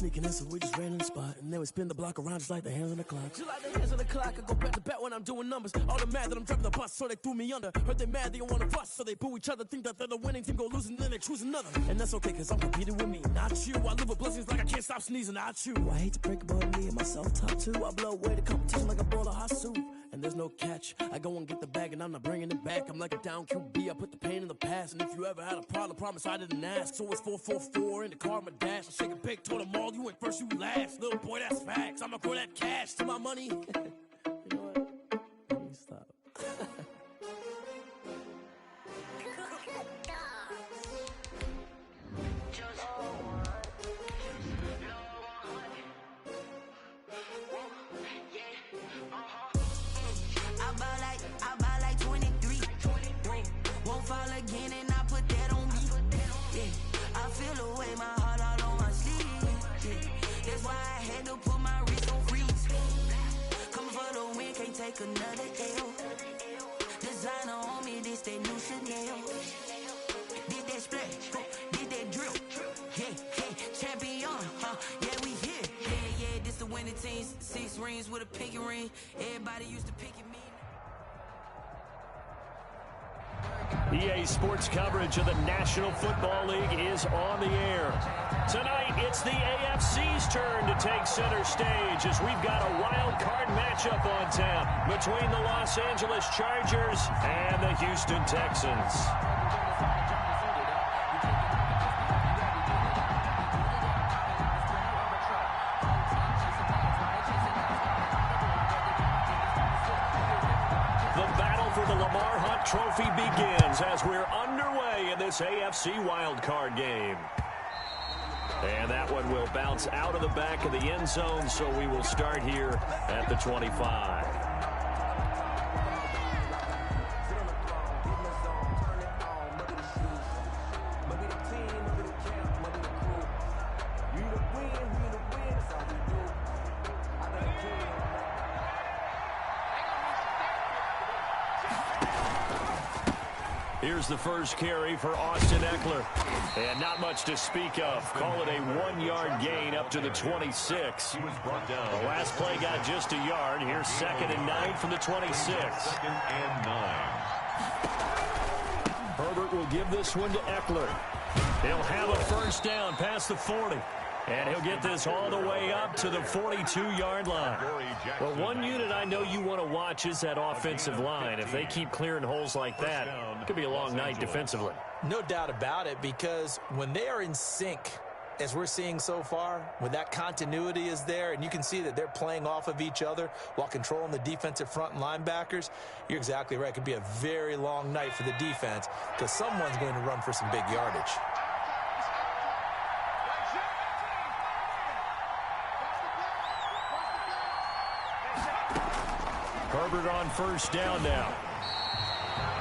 peeking in, so we just ran in the spot. And then we spin the block around just like the hands on the clock. Just like the hands on the clock, I go back to back when I'm doing numbers. All the mad that I'm driving the bus, so they threw me under. Heard they mad, they don't want to bust, so they boo each other. Think that they're the winning team, go losing, then they choose another. And that's okay, cause I'm competing with me, not you. I live with blessings like I can't stop sneezing, not you. I hate to break about me and myself top two. I blow away the competition like a bowl of hot soup. And there's no catch. I go and get the bag and I'm not bringing it back. I'm like a down QB, I put the pain in the past. And if you ever had a problem, promise I didn't ask. So it's 444 in the car, my dash. I shake a big, told them all, you went first, you last. Little boy, that's facts. I'ma grow that cash to my money. You know what? Let me stop. I buy like 23. Won't fall again and I put that on me. Yeah, I feel away, my heart all on my sleeve. Yeah, that's why I had to put my wrist on freeze. Coming for the win, can't take another L. Designer on me, this that new Chanel. Did that splash, did that drill. Yeah, champion, yeah, we here. Yeah, this the winning team. 6 rings with a pinky ring. Everybody used to pick at me. EA Sports coverage of the National Football League is on the air. Tonight, it's the AFC's turn to take center stage as we've got a wild card matchup on tap between the Los Angeles Chargers and the Houston Texans. The Lamar Hunt Trophy begins as we're underway in this AFC wildcard game. And that one will bounce out of the back of the end zone, so we will start here at the 25. Here's the first carry for Austin Eckler. And not much to speak of. Call it a 1-yard gain up to the 26. He was brought down. The last play got just a yard. Here's 2nd and 9 from the 26. 2nd and 9. Herbert will give this one to Eckler. He'll have a first down past the 40. And he'll get this all the way up to the 42-yard line. Well, one unit I know you want to watch is that offensive line. If they keep clearing holes like that, it could be a long night defensively. No doubt about it, because when they are in sync, as we're seeing so far, when that continuity is there and you can see that they're playing off of each other while controlling the defensive front and linebackers, you're exactly right. It could be a very long night for the defense because someone's going to run for some big yardage. Herbert on first down now.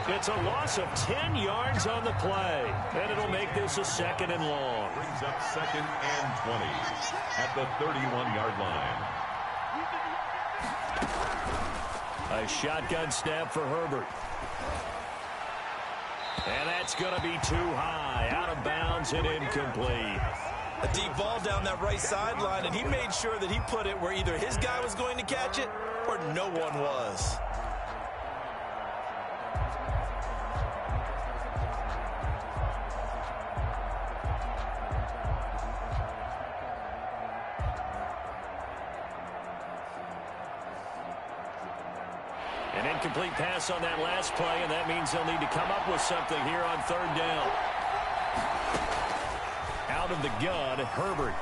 It's a loss of 10 yards on the play, and it'll make this a 2nd and long. Brings up 2nd and 20 at the 31-yard line. A shotgun snap for Herbert. And that's going to be too high, out of bounds and incomplete. A deep ball down that right sideline, and he made sure that he put it where either his guy was going to catch it or no one was. An incomplete pass on that last play, and that means they'll need to come up with something here on 3rd down. Out of the gun, Herbert.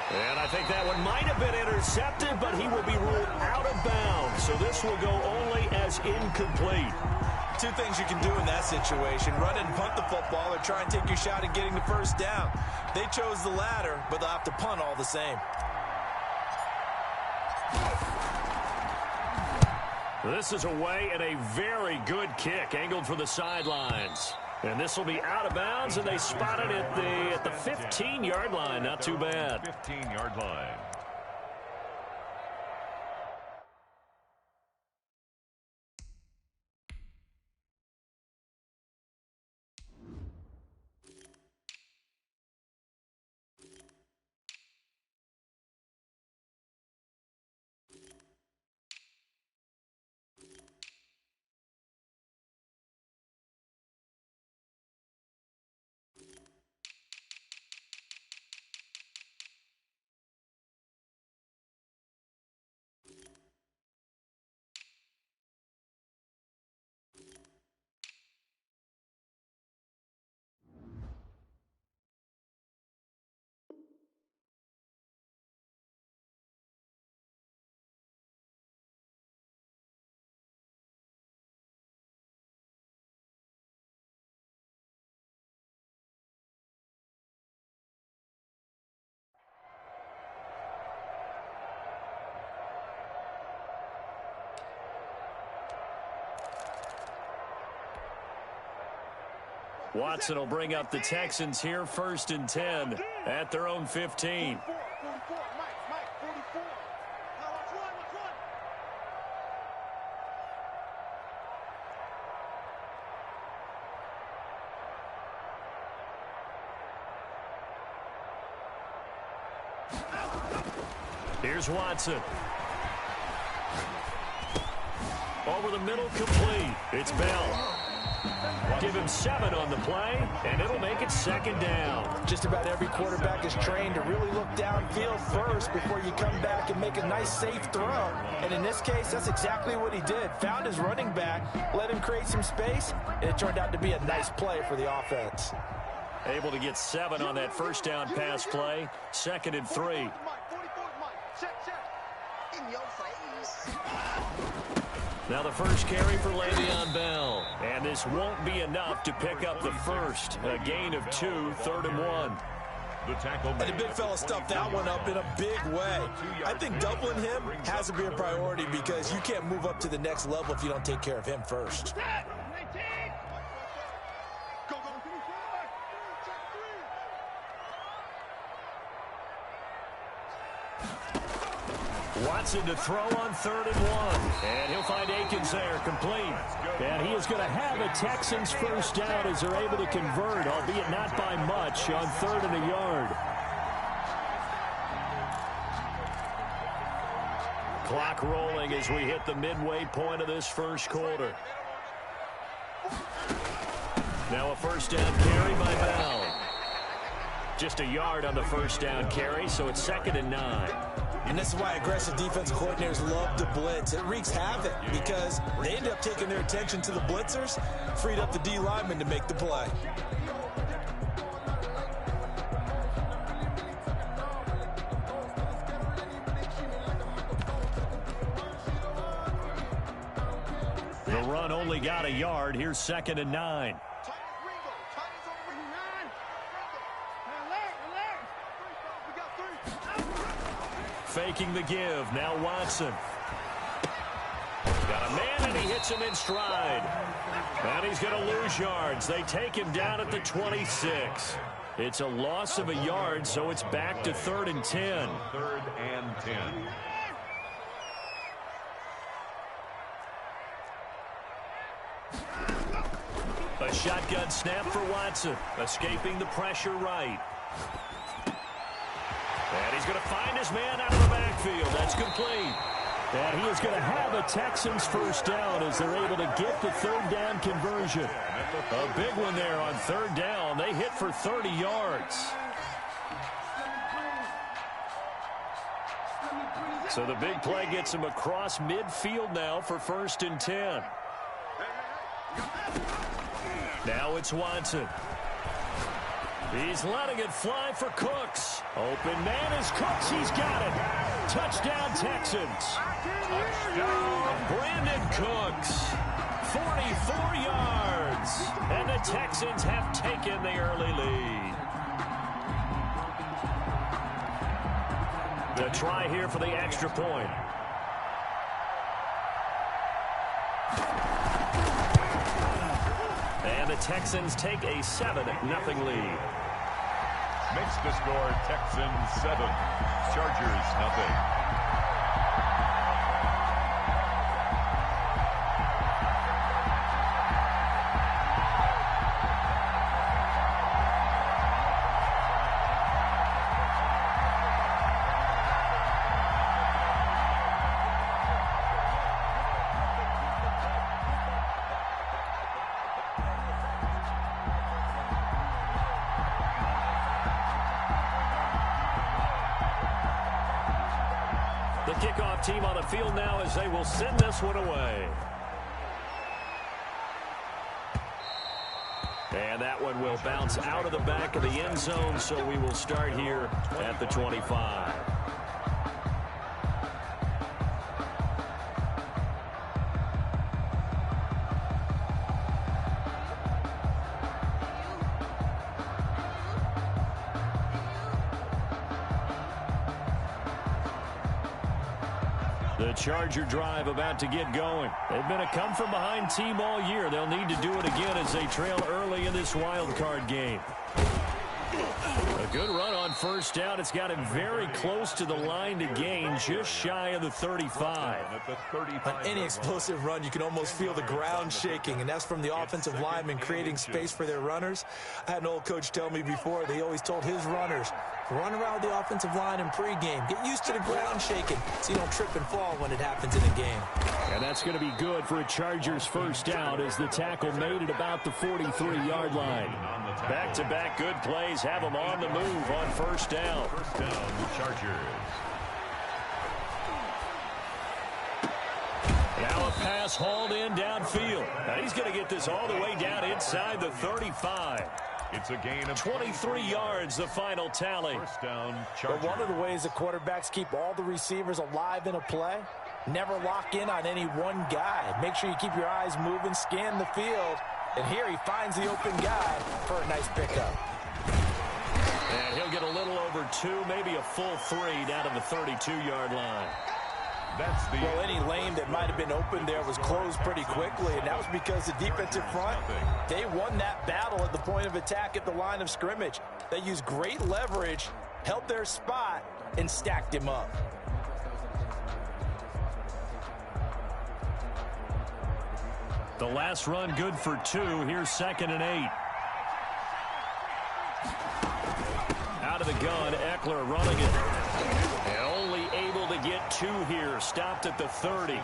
And I think that one might have been intercepted, but he will be ruled out of bounds. So this will go only as incomplete. 2 things you can do in that situation: run and punt the football, or try and take your shot at getting the first down. They chose the latter, but they'll have to punt all the same. This is away and a very good kick, angled for the sidelines. And this will be out of bounds, and they spot it at the 15-yard line. Not too bad. 15-yard line. Watson will bring up the Texans here, 1st and 10 at their own 15. Here's Watson. Over the middle, complete. It's Bell. Give him 7 on the play, and it'll make it 2nd down. Just about every quarterback is trained to really look downfield first before you come back and make a nice, safe throw. And in this case, that's exactly what he did. Found his running back, let him create some space, and it turned out to be a nice play for the offense. Able to get 7 on that 1st down pass play. 2nd and 3. Now the first carry for Le'Veon Bell. And this won't be enough to pick up the first. A gain of 2, 3rd and 1. And the big fella stuffed that one up in a big way. I think doubling him has to be a priority because you can't move up to the next level if you don't take care of him first. Watson to throw on 3rd and 1. And he'll find Akins there, complete. And he is going to have a Texans first down as they're able to convert, albeit not by much, on 3rd and a yard. Clock rolling as we hit the midway point of this first quarter. Now a first down carry by Bell. Just a yard on the first down carry, so it's 2nd and 9. And this is why aggressive defensive coordinators love to blitz. It wreaks havoc because they end up taking their attention to the blitzers, freed up the D lineman to make the play. The run only got a yard. Here's 2nd and 9. Faking the give. Now Watson. Got a man, and he hits him in stride. And he's going to lose yards. They take him down at the 26. It's a loss of a yard, so it's back to 3rd and 10. 3rd and 10. A shotgun snap for Watson. Escaping the pressure right. And he's going to find his man out of the backfield. That's complete. And he is going to have a Texans first down as they're able to get the 3rd down conversion. A big one there on 3rd down. They hit for 30 yards. So the big play gets him across midfield now for 1st and 10. Now it's Watson. He's letting it fly for Cooks. Open man is Cooks. He's got it. Touchdown, Texans. Touchdown. Brandon Cooks. 44 yards. And the Texans have taken the early lead. The try here for the extra point. And the Texans take a 7-0 lead. Makes the score Texans 7, Chargers 0. The kickoff team on the field now as they will send this one away. And that one will bounce out of the back of the end zone, so we will start here at the 25. The Charger drive about to get going. They've been a come-from-behind team all year. They'll need to do it again as they trail early in this wild card game. A good run on first down. It's got him very close to the line to gain, just shy of the 35. On any explosive run, you can almost feel the ground shaking, and that's from the offensive linemen creating space for their runners. I had an old coach tell me before, they always told his runners, run around the offensive line in pregame. Get used to the ground shaking so you don't trip and fall when it happens in a game. And that's going to be good for a Chargers first down as the tackle made it about the 43-yard line. Back-to-back good plays have them on the move on first down. First down, Chargers. Now a pass hauled in downfield. And he's going to get this all the way down inside the 35. It's a gain of 23 yards, the final tally. First down, Chargers. But one of the ways the quarterbacks keep all the receivers alive in a play, never lock in on any one guy. Make sure you keep your eyes moving, scan the field. And here he finds the open guy for a nice pickup. And he'll get a little over 2, maybe a full 3 down to the 32-yard line. Well, any lane that might have been open there was closed pretty quickly, and that was because the defensive front, they won that battle at the point of attack at the line of scrimmage. They used great leverage, held their spot, and stacked him up. The last run good for 2. Here's 2nd and 8. Out of the gun, Eckler running it. And only able to get 2 here. Stopped at the 30.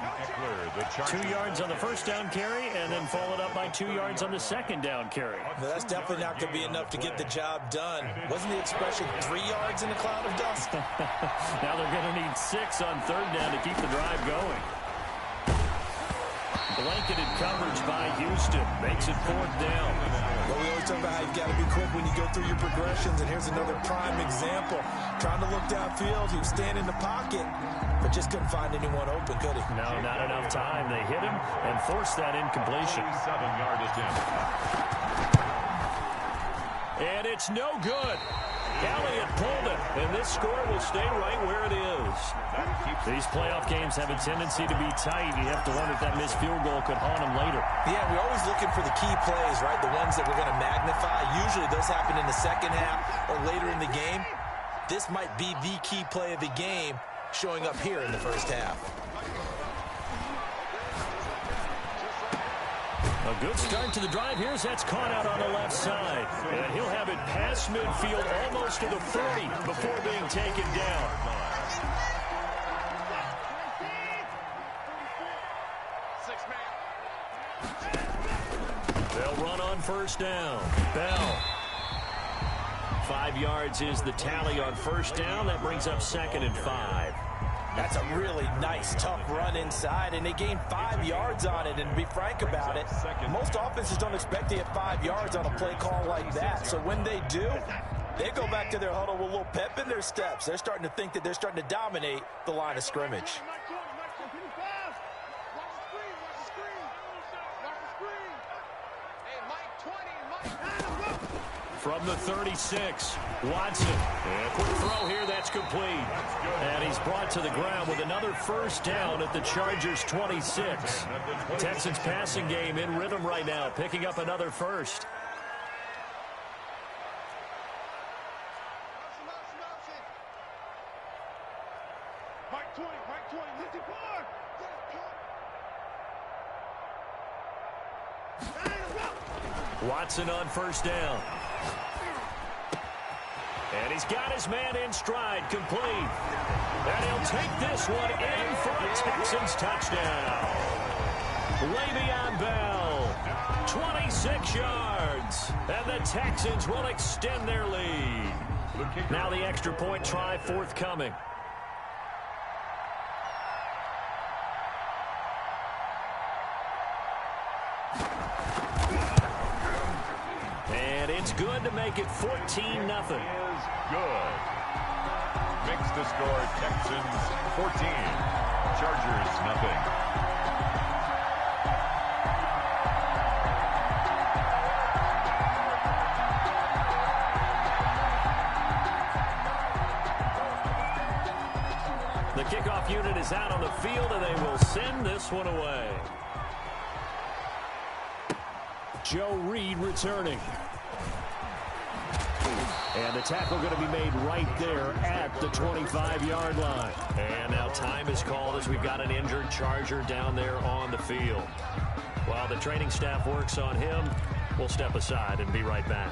2 yards on the first down carry, and then followed up by 2 yards on the second down carry. Well, that's definitely not going to be enough to get the job done. Wasn't the expression 3 yards in a cloud of dust? Now they're going to need 6 on third down to keep the drive going. Blanketed coverage by Houston. Makes it 4th down. Well, we always talk about how you've got to be quick when you go through your progressions, and here's another prime example. Trying to look downfield, he was standing in the pocket, but just couldn't find anyone open, could he? No, not enough time. They hit him and forced that incompletion. 7-yard attempt. And it's no good. Elliott pulled it, and this score will stay right where it is. These playoff games have a tendency to be tight. You have to wonder if that missed field goal could haunt them later. Yeah, we're always looking for the key plays, right? The ones that we're going to magnify. Usually those happen in the second half or later in the game. This might be the key play of the game showing up here in the first half. A good start to the drive. Here's that's caught out on the left side. And he'll have it past midfield almost to the 30 before being taken down. They'll run on first down. Bell. 5 yards is the tally on first down. That brings up 2nd and 5. That's a really nice, tough run inside, and they gained 5 yards on it. And to be frank about it, most offenses don't expect to get 5 yards on a play call like that. So when they do, they go back to their huddle with a little pep in their steps. They're starting to think that they're starting to dominate the line of scrimmage. From the 36, Watson. And a quick throw here, that's complete. And he's brought to the ground with another first down at the Chargers' 26. Texans passing game in rhythm right now, picking up another first. Watson on first down. And he's got his man in stride, complete. And he'll take this one in for a Texans touchdown. Le'Veon Bell, 26 yards. And the Texans will extend their lead. Now the extra point try forthcoming. And it's good to make it 14-0. Good. Makes the score Texans 14, Chargers nothing. The kickoff unit is out on the field, and they will send this one away. Joe Reed returning. And the tackle going to be made right there at the 25-yard line. And now time is called as we've got an injured Charger down there on the field. While the training staff works on him, we'll step aside and be right back.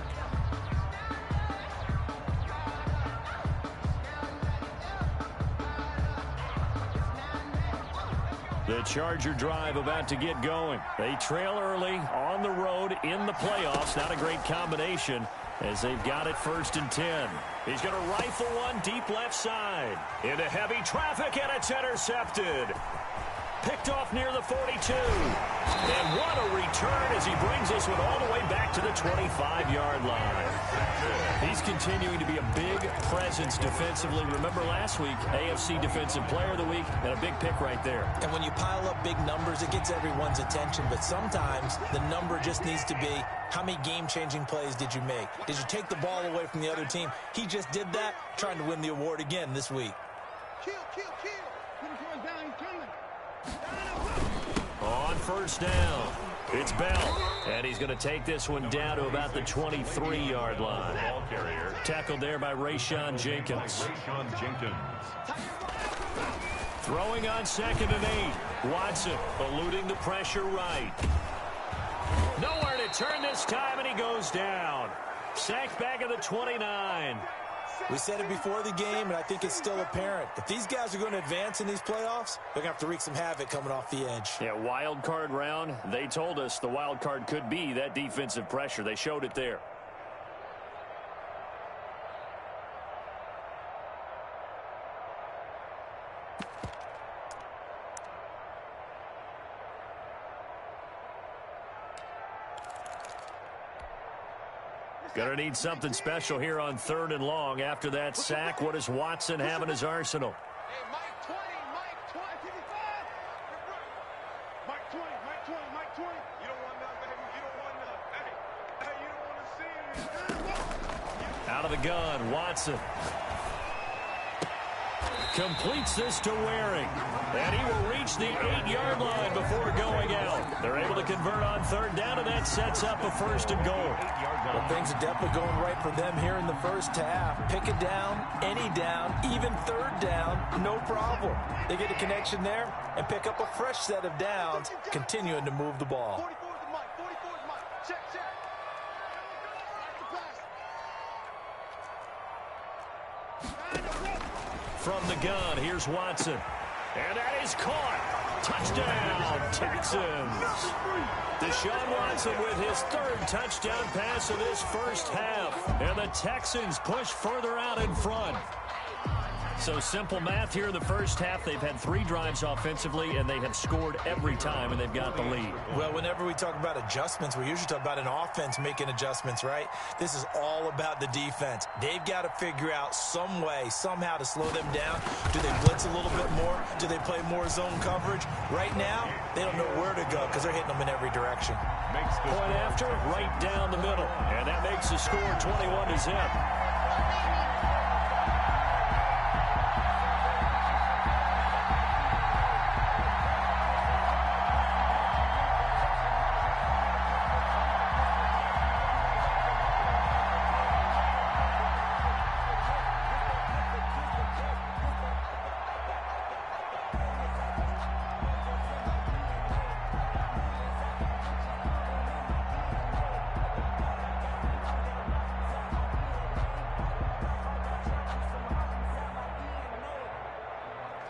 The Charger drive about to get going. They trail early on the road in the playoffs. Not a great combination as they've got it 1st and 10. He's going to rifle one deep left side. Into heavy traffic, and it's intercepted. Picked off near the 42. And what a return as he brings this one all the way back to the 25-yard line. He's continuing to be a big presence defensively. Remember last week, AFC Defensive Player of the Week, and a big pick right there. And when you pile up big numbers, it gets everyone's attention. But sometimes the number just needs to be, how many game-changing plays did you make? Did you take the ball away from the other team? He just did that, trying to win the award again this week. Kill. Put him towards down, he's coming. On 1st down, it's Bell. And he's going to take this one down to about the 23-yard line. Ball carrier. Tackled there by Rayshon Jenkins. Throwing on 2nd and 8. Watson eluding the pressure right. Nowhere to turn this time, and he goes down. Sacked back at the 29. We said it before the game, and I think it's still apparent. If these guys are going to advance in these playoffs, they're going to have to wreak some havoc coming off the edge. Yeah, wild card round. They told us the wild card could be that defensive pressure. They showed it there. Gonna need something special here on 3rd and long. After that sack, what does Watson have in his arsenal? Hey, Mike 20, Mike 20, 55. Mike 20, Mike 20, Mike 20. You don't want none, baby. You don't want none. Hey, you don't want to see me. Out of the gun, Watson. Completes this to Waring. And he will reach the 8-yard line before going out. They're able to convert on 3rd down, and that sets up a 1st and goal. Well, things are definitely going right for them here in the first half. Pick a down, any down, even 3rd down, no problem. They get a connection there and pick up a fresh set of downs, continuing to move the ball. 44 to Mike, 44 to Mike. Check. From the gun, here's Watson. And that is caught. Touchdown, Texans. Deshaun Watson with his 3rd touchdown pass of this first half. And the Texans push further out in front. So simple math here in the first half. They've had 3 drives offensively, and they have scored every time, and they've got the lead. Well, whenever we talk about adjustments, we usually talk about an offense making adjustments, right? This is all about the defense. They've got to figure out some way, somehow to slow them down. Do they blitz a little bit more? Do they play more zone coverage? Right now, they don't know where to go because they're hitting them in every direction. Point after, right down the middle. And that makes the score 21-0.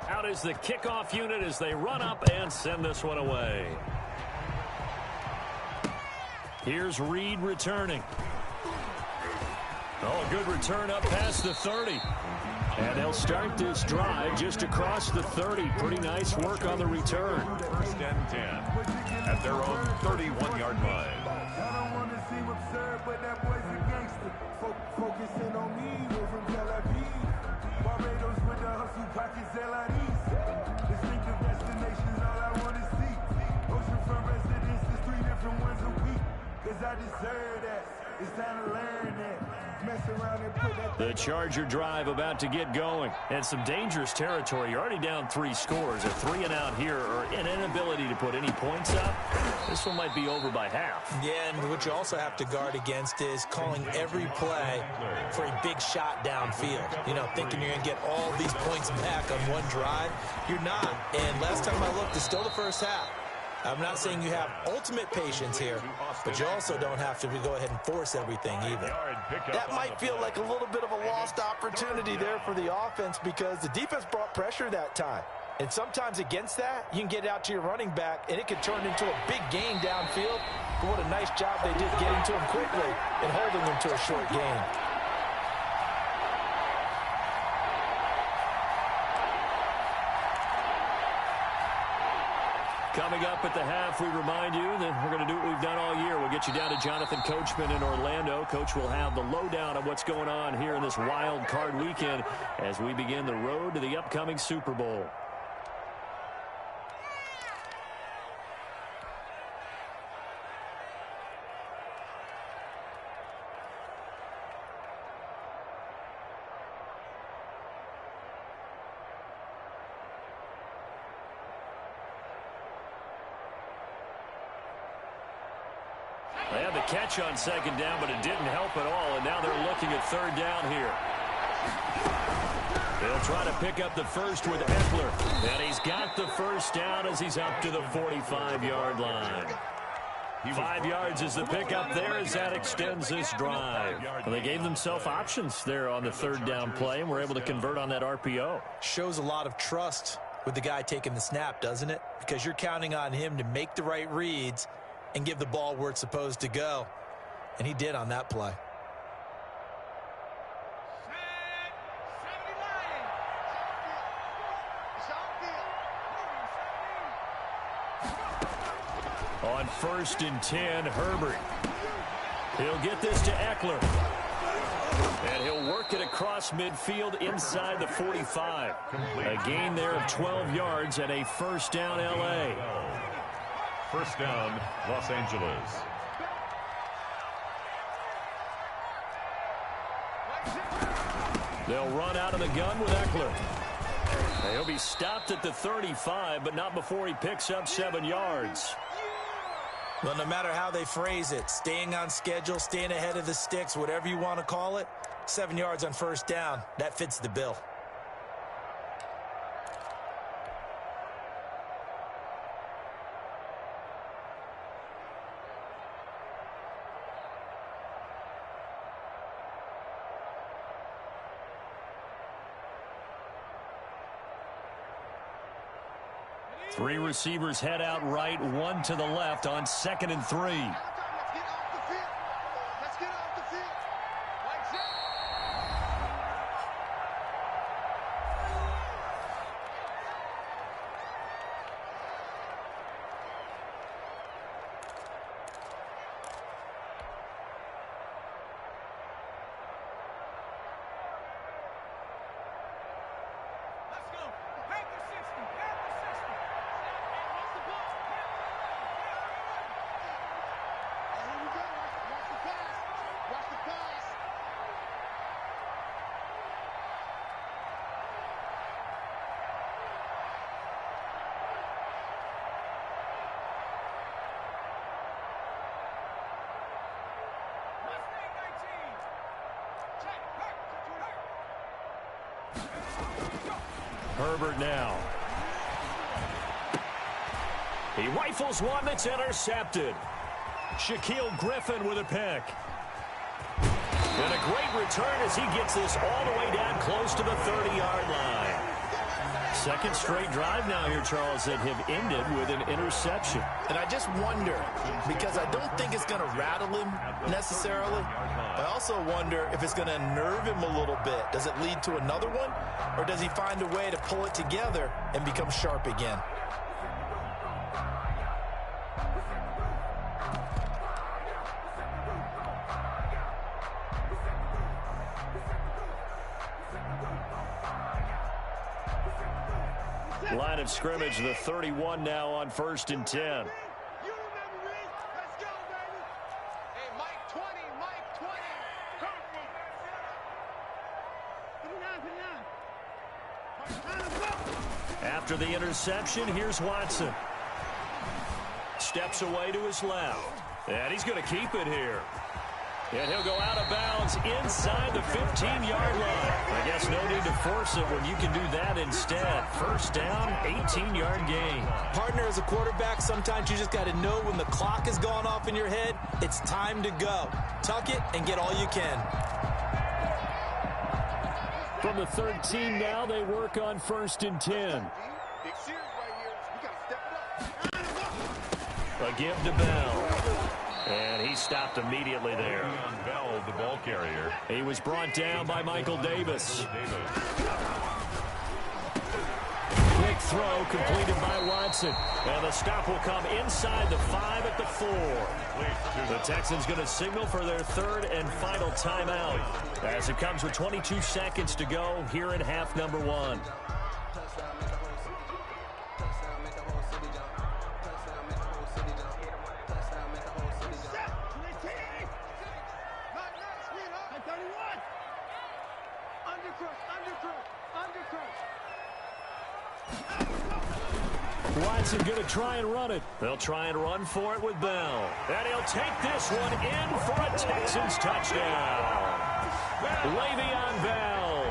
Out is the kickoff unit as they run up and send this one away. Here's Reed returning. Oh, good return up past the 30. And they'll start this drive just across the 30. Pretty nice work on the return. 1st and 10 at their own 31-yard line. I don't want to seem absurd, but that boy's a gangster. Focusing on me, we're from Tel Aviv. Barbados with the hustle pockets, LIDs. Distinctive destinations, all I want to see. Oceanfront residences, 3 different ones a week. Cause I deserve that. It's time to learn that. Mess The Charger drive about to get going. And some dangerous territory. You're already down 3 scores. A 3 and out here, or an inability to put any points up. This one might be over by half. Yeah, and what you also have to guard against is calling every play for a big shot downfield. You know, thinking you're going to get all these points back on one drive. You're not. And last time I looked, it's still the first half. I'm not saying you have ultimate patience here, but you also don't have to go ahead and force everything either. That might feel like a little bit of a lost opportunity there for the offense because the defense brought pressure that time. And sometimes against that, you can get it out to your running back, and it could turn into a big gain downfield. But what a nice job they did getting to him quickly and holding him to a short gain. Coming up at the half, we remind you that we're going to do what we've done all year. We'll get you down to Jonathan Coachman in Orlando. Coach will have the lowdown on what's going on here in this wild card weekend as we begin the road to the upcoming Super Bowl. They had the catch on second down, but it didn't help at all, and now they're looking at third down here. They'll try to pick up the first with Eckler, and he's got the first down as he's up to the 45-yard line. 5 yards is the pickup there as that extends this drive. Well, they gave themselves options there on the third down play, and were able to convert on that RPO. Shows a lot of trust with the guy taking the snap, doesn't it? Because you're counting on him to make the right reads and give the ball where it's supposed to go. And he did on that play. On 1st and 10, Herbert. He'll get this to Eckler. And he'll work it across midfield inside the 45. A gain there of 12 yards and a first down L.A. First down, Los Angeles. They'll run out of the gun with Eckler. He'll be stopped at the 35, but not before he picks up 7 yards. Well, no matter how they phrase it, staying on schedule, staying ahead of the sticks, whatever you want to call it, 7 yards on first down, that fits the bill. Three receivers head out right, one to the left on 2nd and 3. Herbert now. He rifles one that's intercepted. Shaquille Griffin with a pick. And a great return as he gets this all the way down close to the 30-yard line. Second straight drive now here, Charles, that have ended with an interception. And I just wonder, because I don't think it's going to rattle him necessarily. I also wonder if it's going to unnerve him a little bit. Does it lead to another one? Or does he find a way to pull it together and become sharp again? Line of scrimmage, the 31 now on 1st and 10. After the interception, here's Watson. Steps away to his left. And he's going to keep it here. And he'll go out of bounds inside the 15-yard line. I guess no need to force it when you can do that instead. First down, 18-yard gain. Partner, as a quarterback, sometimes you just got to know when the clock has gone off in your head, it's time to go. Tuck it and get all you can. From the 13 now, they work on 1st and 10. A give to Bell. And he stopped immediately there. Bell, the ball carrier. He was brought down by Michael Davis. Quick throw completed by Watson. And the stop will come inside the 5 at the 4. The Texans going to signal for their 3rd and final timeout as it comes with 22 seconds to go here in half number 1. Watson going to try and run it. They'll try and run for it with Bell. And he'll take this one in for a Texans touchdown. Le'Veon Bell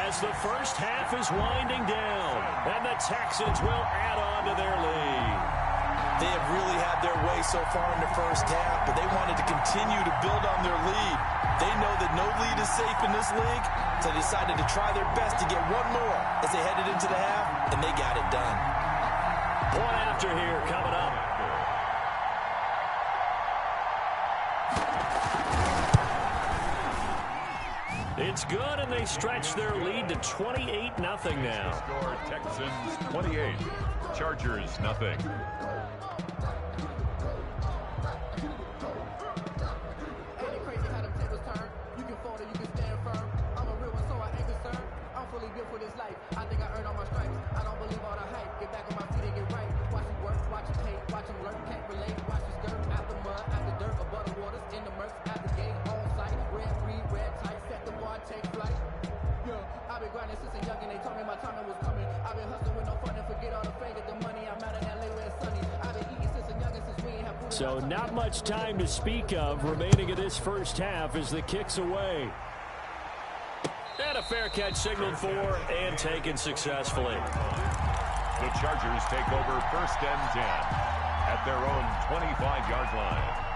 as the first half is winding down. And the Texans will add on to their lead. They have really had their way so far in the first half, but they wanted to continue to build on their lead. They know that no lead is safe in this league, so they decided to try their best to get one more as they headed into the half, and they got it done. One after here coming up. It's good, and they stretch their lead to 28-0 now. Score Texans 28, Chargers nothing. So not much time to speak of remaining in this first half as the kick's away. And a fair catch signaled for and taken successfully. The Chargers take over 1st and 10 at their own 25-yard line.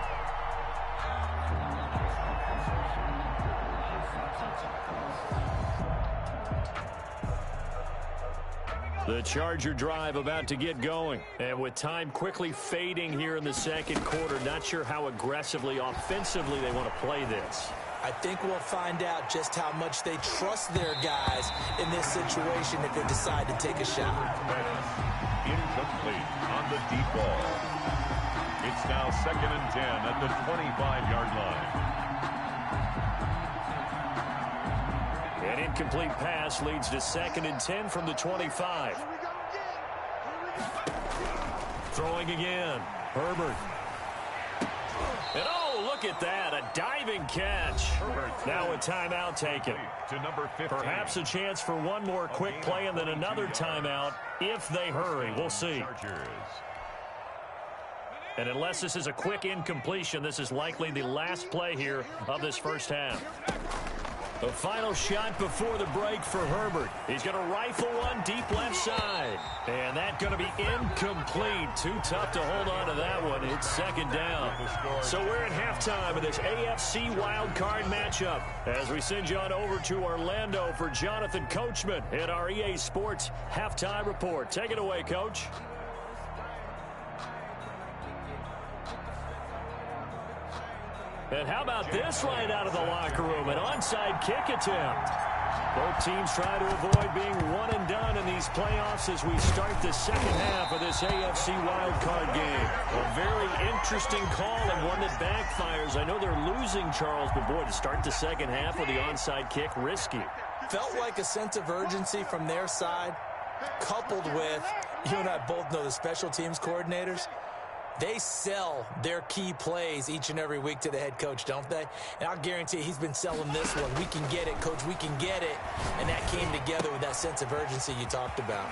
The Charger drive about to get going. And with time quickly fading here in the second quarter, not sure how aggressively, offensively they want to play this. I think we'll find out just how much they trust their guys in this situation if they decide to take a shot. Incomplete on the deep ball. It's now 2nd and 10 at the 25-yard line. An incomplete pass leads to 2nd and 10 from the 25. Throwing again. Herbert. And oh, look at that. A diving catch. Herbert. Now a timeout taken. To number 15. Perhaps a chance for one more quick play and then another timeout if they hurry. We'll see. And unless this is a quick incompletion, this is likely the last play here of this first half. The final shot before the break for Herbert. He's going to rifle one deep left side. And that's going to be incomplete. Too tough to hold on to that one. It's 2nd down. So we're at halftime of this AFC wildcard matchup as we send you on over to Orlando for Jonathan Coachman in our EA Sports Halftime Report. Take it away, Coach. And how about this right out of the locker room? An onside kick attempt. Both teams try to avoid being one and done in these playoffs as we start the second half of this AFC wildcard game. A very interesting call and one that backfires. I know they're losing, Charles, but boy, to start the second half with the onside kick, risky. Felt like a sense of urgency from their side, coupled with, you and I both know the special teams coordinators. They sell their key plays each and every week to the head coach, don't they? And I'll guarantee he's been selling this one. We can get it, coach, we can get it. And that came together with that sense of urgency you talked about.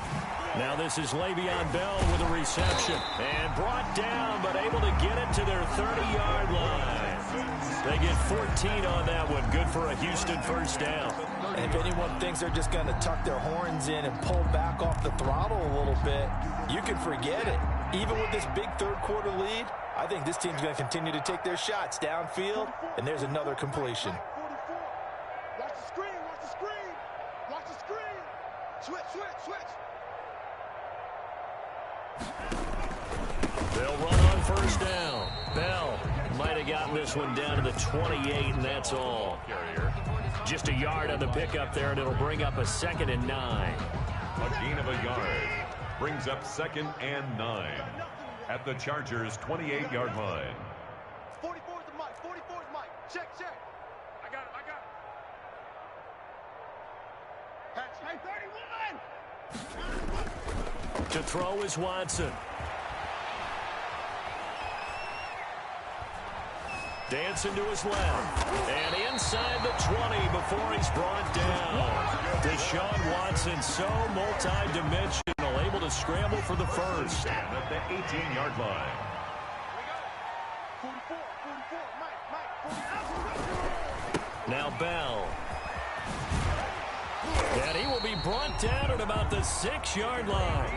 Now this is Le'Veon Bell with a reception. And brought down, but able to get it to their 30-yard line. They get 14 on that one. Good for a Houston first down. And if anyone thinks they're just going to tuck their horns in and pull back off the throttle a little bit, you can forget it. Even with this big third-quarter lead, I think this team's going to continue to take their shots downfield, and there's another completion. Watch the screen, watch the screen. Watch the screen. Switch, switch, switch. They'll run on first down. Bell might have gotten this one down to the 28, and that's all. Just a yard on the pickup there, and it'll bring up a 2nd and 9. A gain of a yard brings up 2nd and 9 at the Chargers' 28-yard line. 44's the mic, 44's the mic. Check, check. I got it, I got it. Hey, 31! To throw is Watson. Dancing to his left. And inside the 20 before he's brought down. Deshaun Watson, so multi-dimensional, able to scramble for the first. And at the 18-yard line. 44, Mike. Now Bell. And he will be brought down at about the 6-yard line.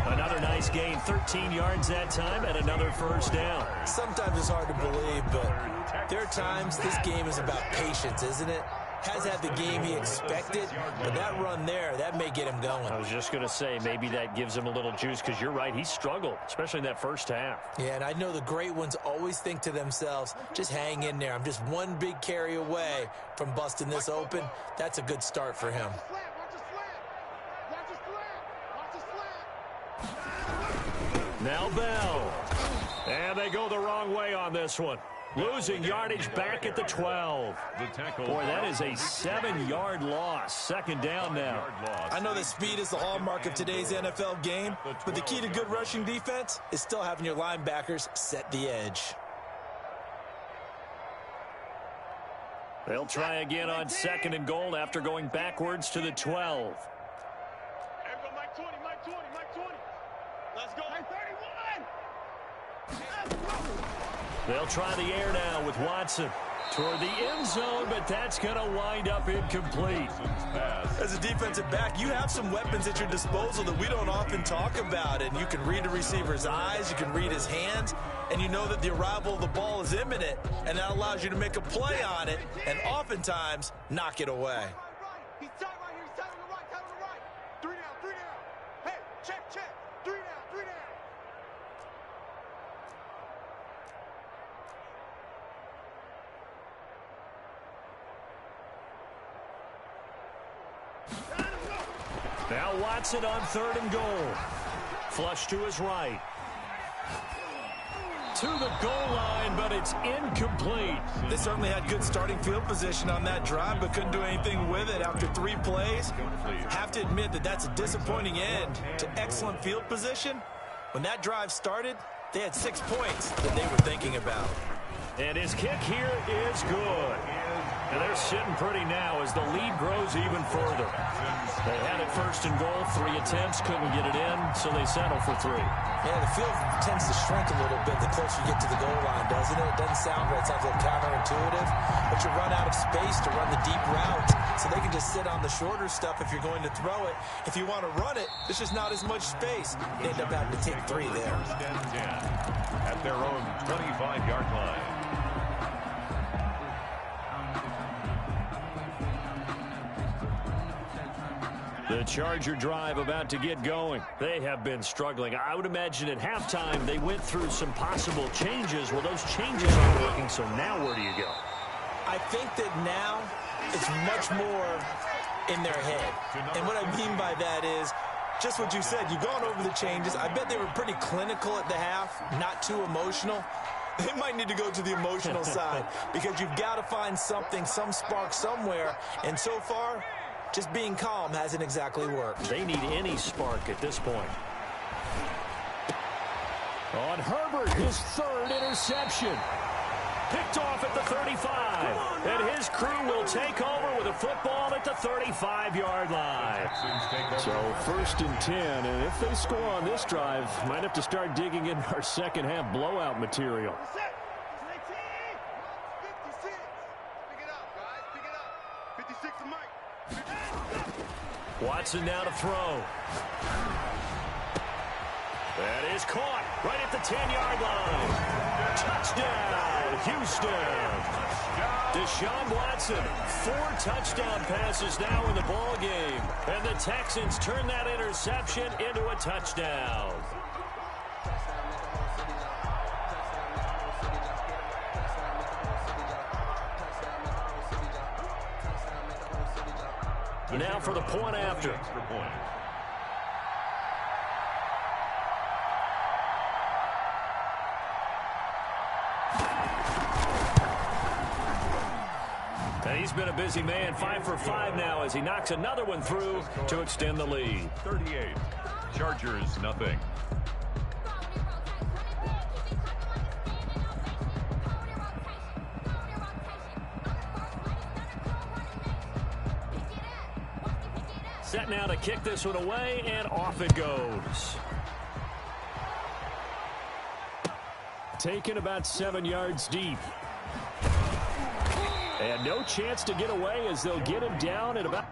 Another nice gain, 13 yards that time, and another first down. Sometimes it's hard to believe, but there are times this game is about patience, isn't it? Has had the game he expected, but that run there, that may get him going. I was just going to say, maybe that gives him a little juice, because you're right, he struggled, especially in that first half. Yeah, and I know the great ones always think to themselves, just hang in there. I'm just one big carry away from busting this open. That's a good start for him. Now Bell. And they go the wrong way on this one. Losing yardage back at the 12. The tackle. Boy, that is a 7-yard loss. 2nd down now. I know that speed is the hallmark of today's NFL game, but the key to good rushing defense is still having your linebackers set the edge. They'll try again on 2nd and goal after going backwards to the 12. Everybody, Mike 20, Mike 20, Mike 20. Let's go. Hey, 31! They'll try the air now with Watson toward the end zone, but that's going to wind up incomplete. As a defensive back, you have some weapons at your disposal that we don't often talk about, and you can read a receiver's eyes, you can read his hands, and you know that the arrival of the ball is imminent, and that allows you to make a play on it and oftentimes knock it away. He's tight right here. He's tight on the right. Tight on the right. 3 down. 3 down. Hey, check, check. 3 down. 3 down. Now Watson on 3rd and goal. Flush to his right. To the goal line, but it's incomplete. They certainly had good starting field position on that drive, but couldn't do anything with it after 3 plays. Have to admit that that's a disappointing end to excellent field position. When that drive started, they had 6 points that they were thinking about. And his kick here is good. And they're sitting pretty now as the lead grows even further. They had it 1st and goal, 3 attempts, couldn't get it in, so they settle for 3. Yeah, the field tends to shrink a little bit the closer you get to the goal line, doesn't it? It doesn't sound right. It sounds a little counterintuitive. But you run out of space to run the deep route, so they can just sit on the shorter stuff if you're going to throw it. If you want to run it, there's just not as much space. They end up having to take 3 there. At their own 25-yard line. The Charger drive about to get going. They have been struggling. I would imagine at halftime they went through some possible changes. Well, those changes aren't working, so now where do you go? I think that now it's much more in their head. And what I mean by that is just what you said. You've gone over the changes. I bet they were pretty clinical at the half, not too emotional. They might need to go to the emotional side because you've got to find something, some spark somewhere. And so far, just being calm hasn't exactly worked. They need any spark at this point. On Herbert, his third interception. Picked off at the 35. And his crew will take over with a football at the 35-yard line. So 1st and 10. And if they score on this drive, might have to start digging in our second half blowout material. Watson now to throw. That is caught right at the 10-yard line. Touchdown, Houston. Deshaun Watson, 4 touchdown passes now in the ball game. And the Texans turn that interception into a touchdown. Now for the point after. And he's been a busy man, 5 for 5 now as he knocks another one through to extend the lead. 38. Chargers, nothing. Set now to kick this one away, and off it goes. Taken about 7 yards deep. And no chance to get away as they'll get him down at about...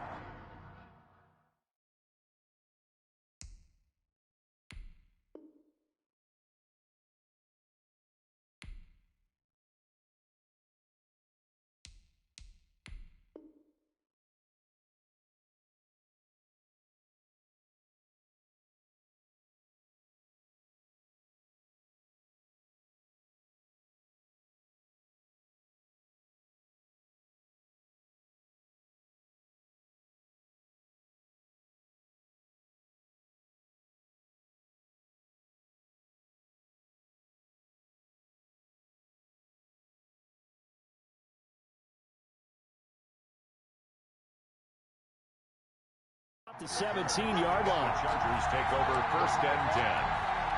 The 17-yard line. Chargers take over 1st and 10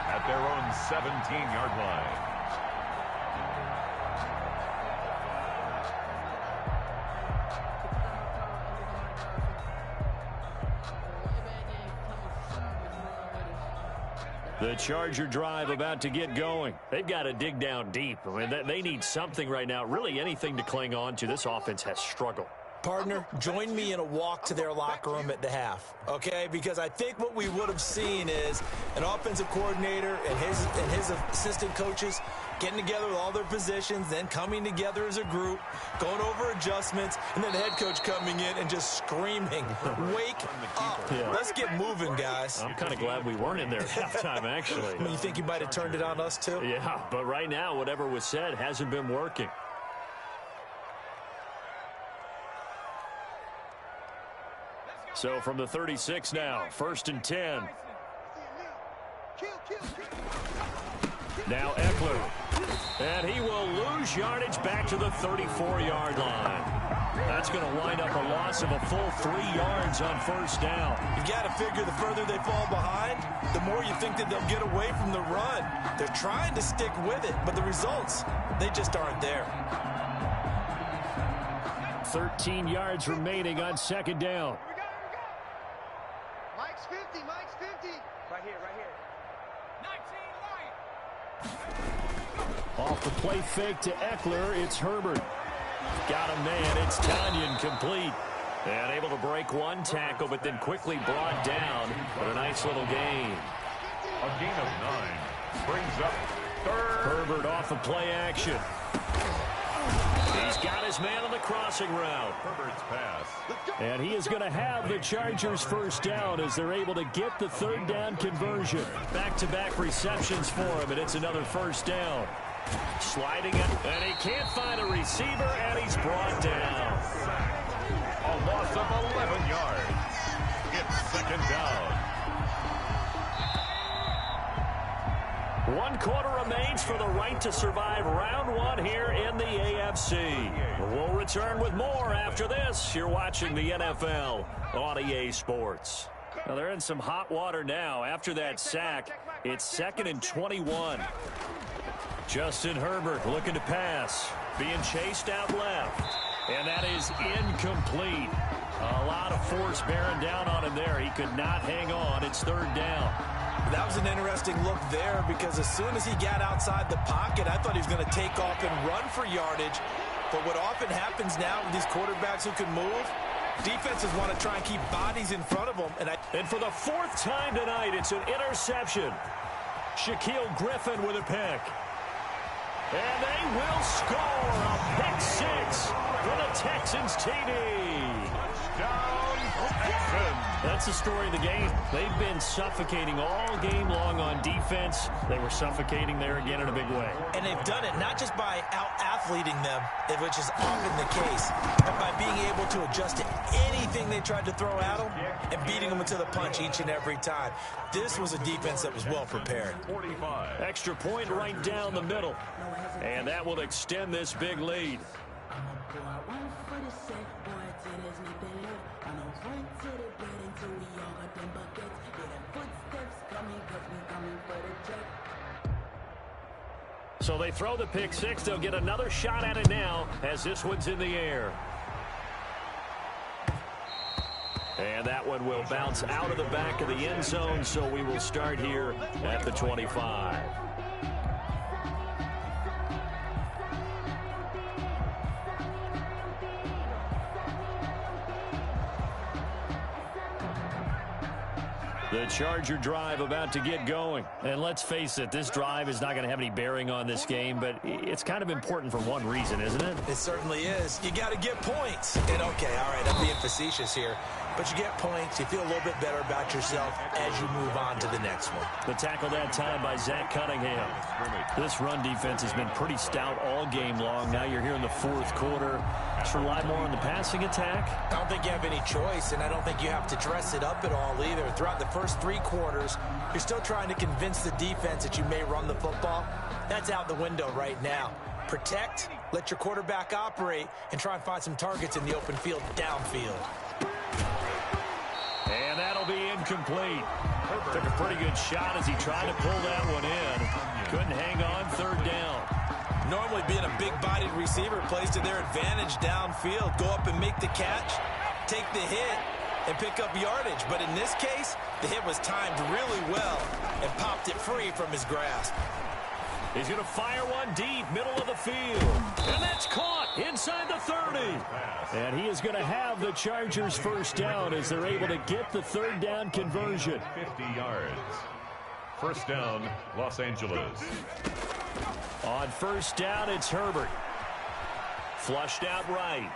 at their own 17-yard line. The Charger drive about to get going. They've got to dig down deep. I mean, they need something right now, really anything to cling on to. This offense has struggled. Partner, join me in a walk to their locker room at the half, okay? Because I think what we would have seen is an offensive coordinator and his assistant coaches getting together with all their positions, then coming together as a group, going over adjustments, and then the head coach coming in and just screaming, wake up. Yeah. Let's get moving, guys. I'm kind of glad we weren't in there at halftime, actually. I mean, you think you might have turned it on us, too? Yeah, but right now, whatever was said hasn't been working. So from the 36 now, 1st and 10. Now Eckler. And he will lose yardage back to the 34-yard line. That's going to wind up a loss of a full 3 yards on 1st down. You've got to figure the further they fall behind, the more you think that they'll get away from the run. They're trying to stick with it, but the results, they just aren't there. 13 yards remaining on 2nd down. Mike's 50, Mike's 50. Right here, right here. 19 Mike. Off the play fake to Eckler, it's Herbert. Got him, man. It's Tanyan complete. And able to break one tackle, but then quickly brought down with a nice little gain. A gain of 9 brings up 3rd. Herbert off of play action. He's got his man on the crossing route. Herbert's pass. And he is going to have the Chargers 1st down as they're able to get the 3rd down conversion. Back-to-back receptions for him, and it's another 1st down. Sliding it, and he can't find a receiver, and he's brought down. A loss of 11 yards. It's 2nd down. 1 quarter remains for the right to survive round 1 here in the AFC. We'll return with more after this. You're watching the NFL on EA Sports. Well, they're in some hot water now. After that sack, it's 2nd and 21. Justin Herbert looking to pass. Being chased out left. And that is incomplete. A lot of force bearing down on him there. He could not hang on. It's 3rd down. That was an interesting look there because as soon as he got outside the pocket, I thought he was going to take off and run for yardage. But what often happens now with these quarterbacks who can move, defenses want to try and keep bodies in front of them. And for the 4th time tonight, it's an interception. Shaquille Griffin with a pick. And they will score a pick 6 for the Texans TD. Touchdown, Texans. That's the story of the game. They've been suffocating all game long on defense. They were suffocating there again in a big way. And they've done it not just by out-athleting them, which is often the case, but by being able to adjust to anything they tried to throw at them and beating them into the punch each and every time. This was a defense that was well prepared. 45. Extra point right down the middle. And that will extend this big lead. So they throw the pick 6. They'll get another shot at it now as this one's in the air. And that one will bounce out of the back of the end zone, so we will start here at the 25. The Charger drive about to get going. And let's face it, this drive is not going to have any bearing on this game, but it's kind of important for one reason, isn't it? It certainly is. You got to get points. And okay, all right, I'm being facetious here. But you get points, you feel a little bit better about yourself as you move on to the next one. The tackle that time by Zach Cunningham. This run defense has been pretty stout all game long. Now you're here in the 4th quarter. Let's rely more on the passing attack. I don't think you have any choice, and I don't think you have to dress it up at all either. Throughout the first 3 quarters, you're still trying to convince the defense that you may run the football. That's out the window right now. Protect, let your quarterback operate, and try and find some targets in the open field downfield. And that'll be incomplete. Took a pretty good shot as he tried to pull that one in. Couldn't hang on. 3rd down. Normally being a big-bodied receiver plays to their advantage downfield. Go up and make the catch, take the hit, and pick up yardage. But in this case, the hit was timed really well and popped it free from his grasp. He's going to fire one deep, middle of the field. And that's caught inside the 30. And he is going to have the Chargers' 1st down as they're able to get the 3rd down conversion. 50 yards. 1st down, Los Angeles. On 1st down, it's Herbert. Flushed out right.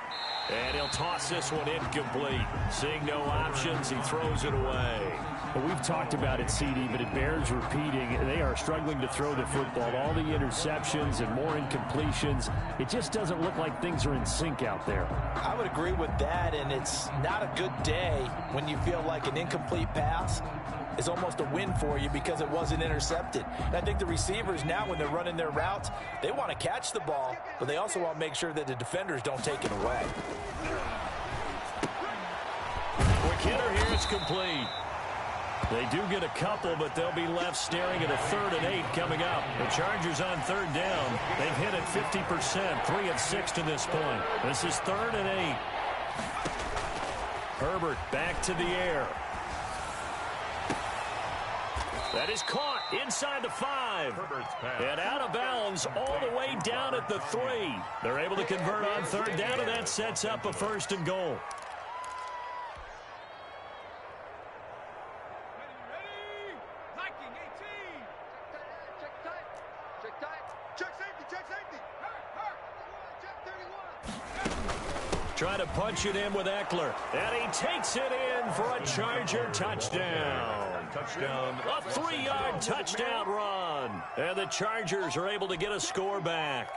And he'll toss this one incomplete. Seeing no options, he throws it away. Well, we've talked about it, CD, but it bears repeating. They are struggling to throw the football. All the interceptions and more incompletions. It just doesn't look like things are in sync out there. I would agree with that, and it's not a good day when you feel like an incomplete pass is almost a win for you because it wasn't intercepted. And I think the receivers now, when they're running their routes, they want to catch the ball, but they also want to make sure that the defenders don't take it away. Quick hitter here, it's complete. They do get a couple, but they'll be left staring at a 3rd and 8 coming up. The Chargers on 3rd down. They've hit it 50%, 3 of 6 to this point. This is 3rd and 8. Herbert back to the air. That is caught inside the 5. And out of bounds all the way down at the 3. They're able to convert on 3rd down, and that sets up a 1st and goal. Trying to punch it in with Eckler. And he takes it in for a Charger touchdown. A 3-yard touchdown run. And the Chargers are able to get a score back.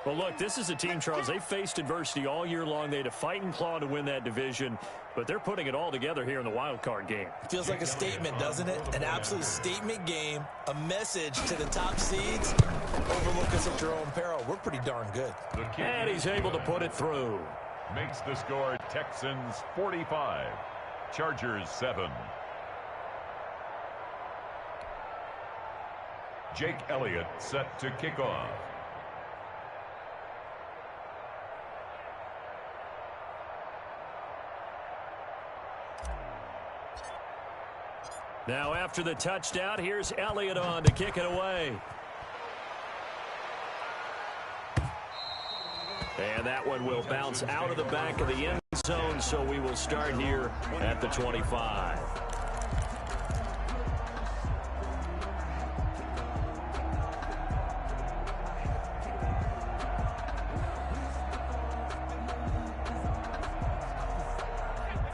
Well, look, this is a team, Charles. They faced adversity all year long. They had to fight and claw to win that division. But they're putting it all together here in the wild card game. Feels like a statement, doesn't it? An absolute statement game. A message to the top seeds. Overlook us at your own peril. We're pretty darn good. And he's able to put it through. Makes the score Texans 45, Chargers 7. Jake Elliott set to kick off. Now after the touchdown, here's Elliott on to kick it away. And that one will bounce out of the back of the end zone, so we will start here at the 25.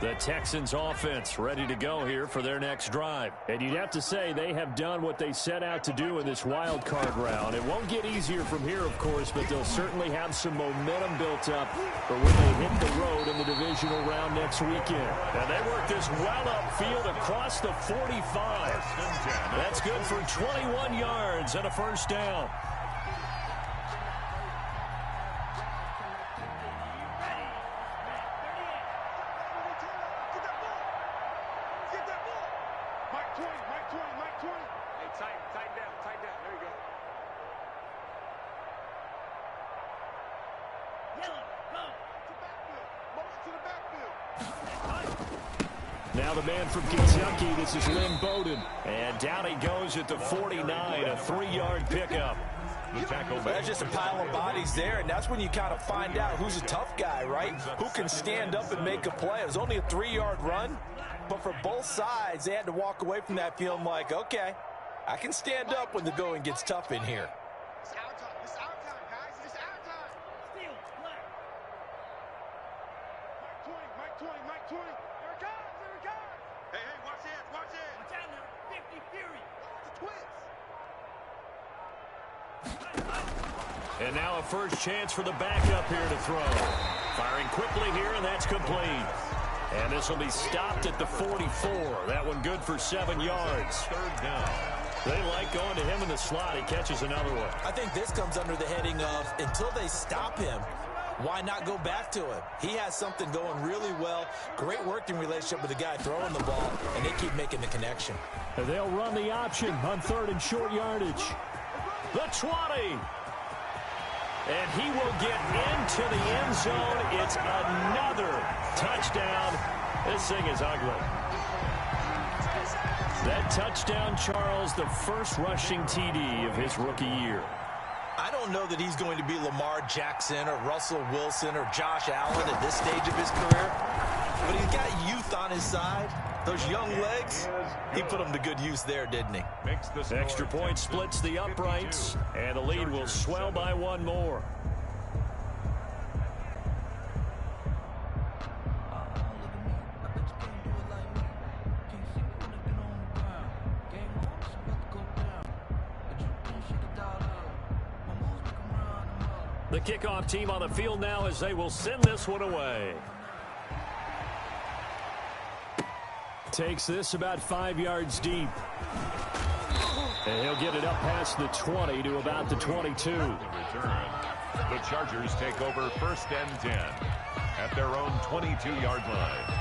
The Texans offense ready to go here for their next drive. And you'd have to say they have done what they set out to do in this wild card round. It won't get easier from here, of course, but they'll certainly have some momentum built up for when they hit the road in the divisional round next weekend. And they work this well upfield across the 45. That's good for 21 yards and a first down. Now the man from Kentucky, this is Lynn Bowden. And down he goes at the 49, a 3-yard pickup. That's just a pile of bodies there, and that's when you kind of find out who's a tough guy, right? Who can stand up and make a play. It was only a 3-yard run, but for both sides, they had to walk away from that feeling like, okay, I can stand up when the going gets tough in here. It's our time. It's our time, guys. It's our time. Steal, play. Mike 20, Mike 20. Here it comes, here it comes. Hey, watch it, watch it. Watch out now. 50 Fury. The Twins. And now a first chance for the backup here to throw. Firing quickly here, and that's complete. And this will be stopped at the 44. That one good for 7 yards. Third down. They like going to him in the slot. He catches another one. I think this comes under the heading of until they stop him, why not go back to him? He has something going really well. Great working relationship with the guy throwing the ball, and they keep making the connection. And they'll run the option on 3rd and short yardage. The 20. And he will get into the end zone. It's another touchdown. This thing is ugly. That touchdown, Charles, the first rushing TD of his rookie year. I don't know that he's going to be Lamar Jackson or Russell Wilson or Josh Allen at this stage of his career, but he's got youth on his side. Those young legs, he put them to good use there, didn't he? Extra point splits the uprights, and the lead will swell by one more. The kickoff team on the field now as they will send this one away. Takes this about 5 yards deep. And he'll get it up past the 20 to about the 22. The Chargers take over 1st and 10 at their own 22-yard line.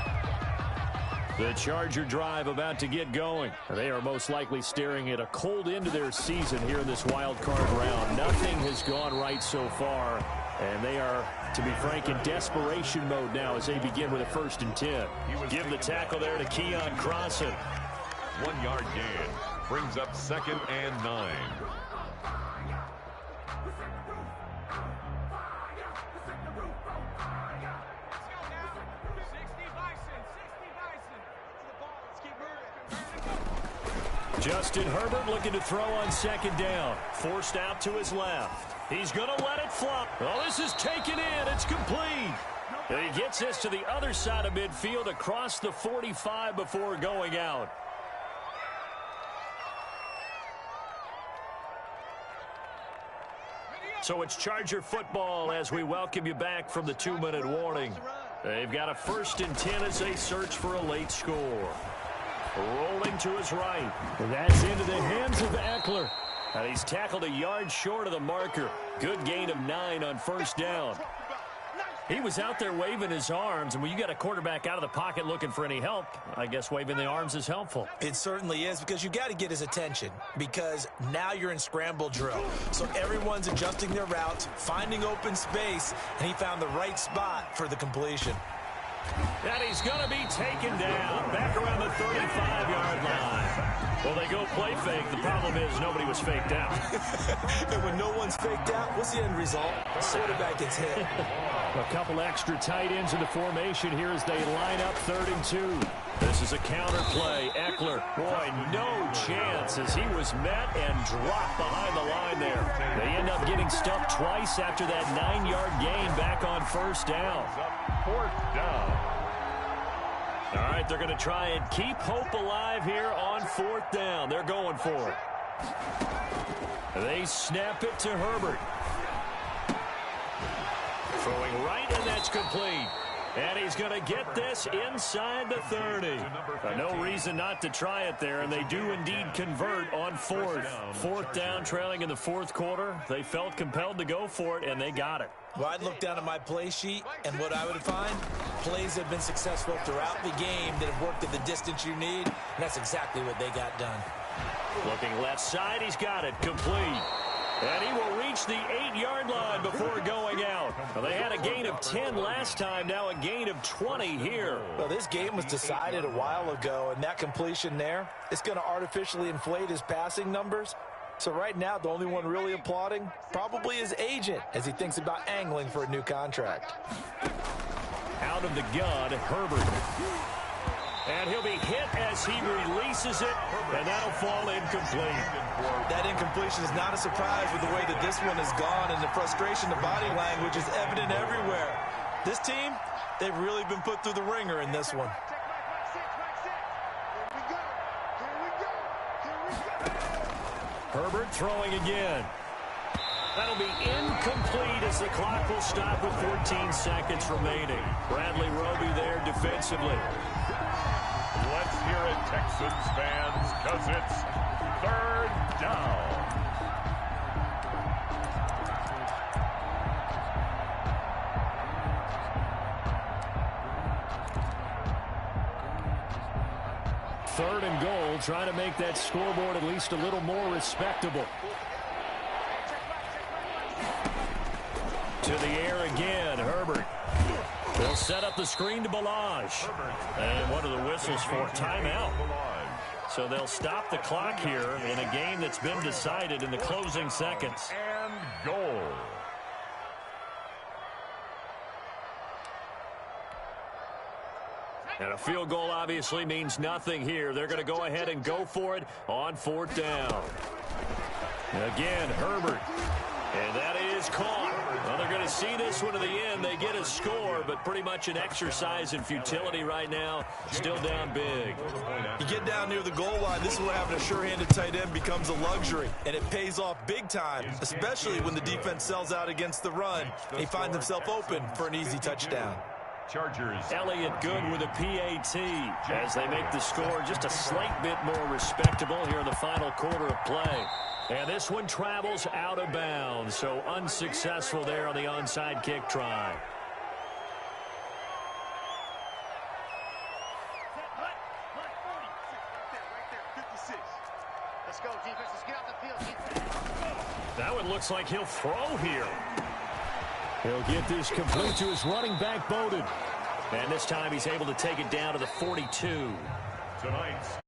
The Charger drive about to get going. They are most likely staring at a cold end to their season here in this wild card round. Nothing has gone right so far, and they are, to be frank, in desperation mode now as they begin with a 1st and 10. Give the tackle there to Keon Crossan. 1-yard gain brings up 2nd and 9. Justin Herbert looking to throw on 2nd down. Forced out to his left. He's going to let it flop. Oh, this is taken in. It's complete. And he gets this to the other side of midfield across the 45 before going out. So it's Charger football as we welcome you back from the 2-minute warning. They've got a 1st and 10 as they search for a late score. Rolling to his right. And that's into the hands of Eckler. And he's tackled a yard short of the marker. Good gain of 9 on 1st down. He was out there waving his arms, and when you got a quarterback out of the pocket looking for any help, I guess waving the arms is helpful. It certainly is, because you got to get his attention, because now you're in scramble drill. So everyone's adjusting their routes, finding open space, and he found the right spot for the completion. And he's going to be taken down back around the 35-yard line. Well, they go play fake. The problem is nobody was faked out. And when no one's faked out, what's the end result? Quarterback gets hit. A couple extra tight ends in the formation here as they line up 3rd and 2. This is a counter play. Eckler, boy, no chance as he was met and dropped behind the line there. They end up getting stuffed twice after that 9-yard gain back on 1st down. 4th down. All right, they're going to try and keep hope alive here on 4th down. They're going for it. They snap it to Herbert. Throwing right, and that's complete. And he's going to get this inside the 30. No reason not to try it there, and they do indeed convert on 4th. 4th down, trailing in the 4th quarter. They felt compelled to go for it, and they got it. Well, I'd look down at my play sheet, and what I would find, plays have been successful throughout the game that have worked at the distance you need, and that's exactly what they got done. Looking left side, he's got it, complete. And he will reach the 8-yard line before going out. Well, they had a gain of 10 last time, now a gain of 20 here. Well, this game was decided a while ago, and that completion there, it's going to artificially inflate his passing numbers. So right now, the only one really applauding probably his agent as he thinks about angling for a new contract. Out of the gun, Herbert. And he'll be hit as he releases it, and that'll fall incomplete. That incompletion is not a surprise with the way that this one has gone, and the frustration, the body language is evident everywhere. This team, they've really been put through the ringer in this one. Herbert throwing again. That'll be incomplete as the clock will stop with 14 seconds remaining. Bradley Roby there defensively. Let's hear it, Texans fans, because it's 3rd down. Third and goal, trying to make that scoreboard at least a little more respectable. To the air again, Herbert. They'll set up the screen to Balaj. And what are the whistles for? Timeout. So they'll stop the clock here in a game that's been decided in the closing seconds. And goal. And a field goal obviously means nothing here. They're going to go ahead and go for it on 4th down. Again, Herbert. And that is caught. Well, they're going to see this one to the end. They get a score, but pretty much an exercise in futility right now. Still down big. You get down near the goal line, this is where having a sure-handed tight end becomes a luxury, and it pays off big time, especially when the defense sells out against the run. He finds himself open for an easy touchdown. Chargers. Elliott Good with a PAT as they make the score just a slight bit more respectable here in the final quarter of play. And this one travels out of bounds, so unsuccessful there on the onside kick try. That one looks like he'll throw here. He'll get this complete to his running back, Bowden. And this time he's able to take it down to the 42. Tonight's